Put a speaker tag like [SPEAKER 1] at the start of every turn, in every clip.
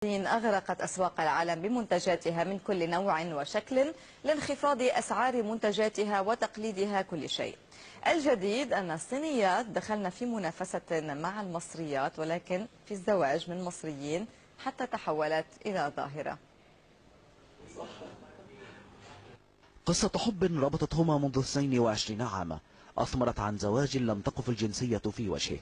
[SPEAKER 1] أغرقت أسواق العالم بمنتجاتها من كل نوع وشكل لانخفاض أسعار منتجاتها وتقليدها كل شيء. الجديد أن الصينيات دخلن في منافسة مع المصريات، ولكن في الزواج من مصريين حتى تحولت إلى ظاهرة.
[SPEAKER 2] قصة حب ربطتهما منذ 22 عاما أثمرت عن زواج لم تقف الجنسية في وجهه.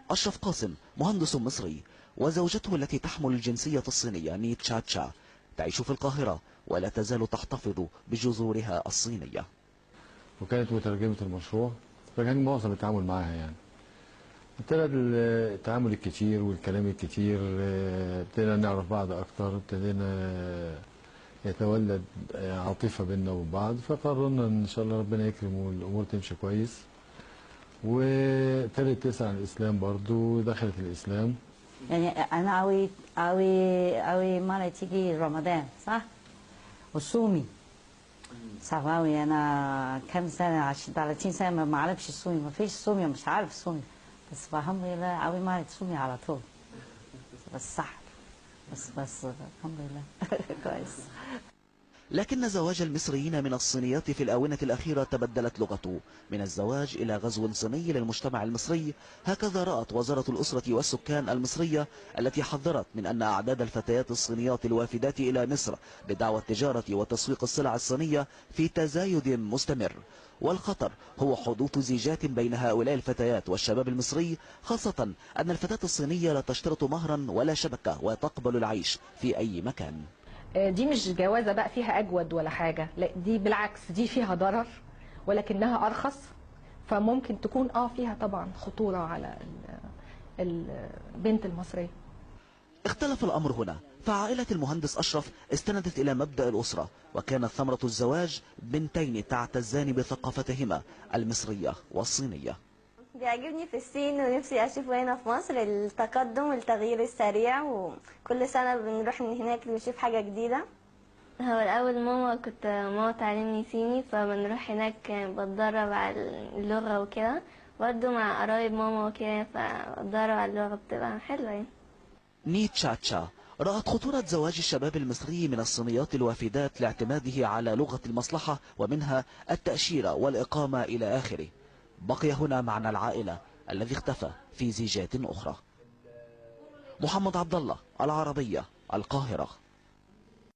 [SPEAKER 2] أشرف قاسم مهندس مصري وزوجته التي تحمل الجنسية الصينية نيت تشاتشا تعيش في القاهرة ولا تزال تحتفظ بجذورها الصينية.
[SPEAKER 3] وكانت مترجمة المشروع، فكان معظم التعامل معها يعني. ابتدى التعامل الكتير والكلام الكتير، ابتدينا نعرف بعض أكتر، ابتدينا يتولد عاطفة بيننا وبين بعض، فقررنا إن شاء الله ربنا يكرم والأمور تمشي كويس. وابتدت تسعى عن الإسلام برضو ودخلت الإسلام.
[SPEAKER 4] يعني أنا أوي مرة تيجي رمضان صح؟ وصومي صحواوي. أنا كم سنة 30 سنة ما أعرفش صومي، ما فيش صومي، مش عارف صومي، بس الحمد لله أوي مرة تصومي على طول. بس صح، بس الحمد لله كويس.
[SPEAKER 2] لكن زواج المصريين من الصينيات في الآونة الأخيرة تبدلت لغته من الزواج إلى غزو صيني للمجتمع المصري. هكذا رأت وزارة الأسرة والسكان المصرية التي حذرت من أن أعداد الفتيات الصينيات الوافدات إلى مصر بدعوى التجارة وتسويق السلع الصينية في تزايد مستمر. والخطر هو حدوث زيجات بين هؤلاء الفتيات والشباب المصري، خاصة أن الفتاة الصينية لا تشترط مهرا ولا شبكة وتقبل العيش في أي مكان.
[SPEAKER 5] دي مش جوازة بقى فيها أجود ولا حاجة، لا دي بالعكس، دي فيها ضرر ولكنها أرخص، فممكن تكون فيها طبعا خطورة على البنت المصرية.
[SPEAKER 2] اختلف الأمر هنا، فعائلة المهندس أشرف استندت إلى مبدأ الأسرة، وكانت ثمرة الزواج بنتين تعتزان بثقافتهما المصرية والصينية.
[SPEAKER 6] بيعجبني في الصين ونفسي أشوفه هنا في مصر، التقدم والتغيير السريع، وكل سنة بنروح من هناك نشوف حاجة جديدة. هو الأول ماما تعلمني صيني، فبنروح هناك بتدرب على اللغة وكده، برضه مع قرايب ماما وكده، فبتدرب على اللغة بتبقى حلوة يعني.
[SPEAKER 2] نيت تشاتشا رأت خطورة زواج الشباب المصري من الصينيات الوافدات لاعتماده على لغة المصلحة ومنها التأشيرة والإقامة إلى آخره. بقي هنا معنى العائلة الذي اختفى في زيجات أخرى. محمد عبد الله، العربية، القاهرة.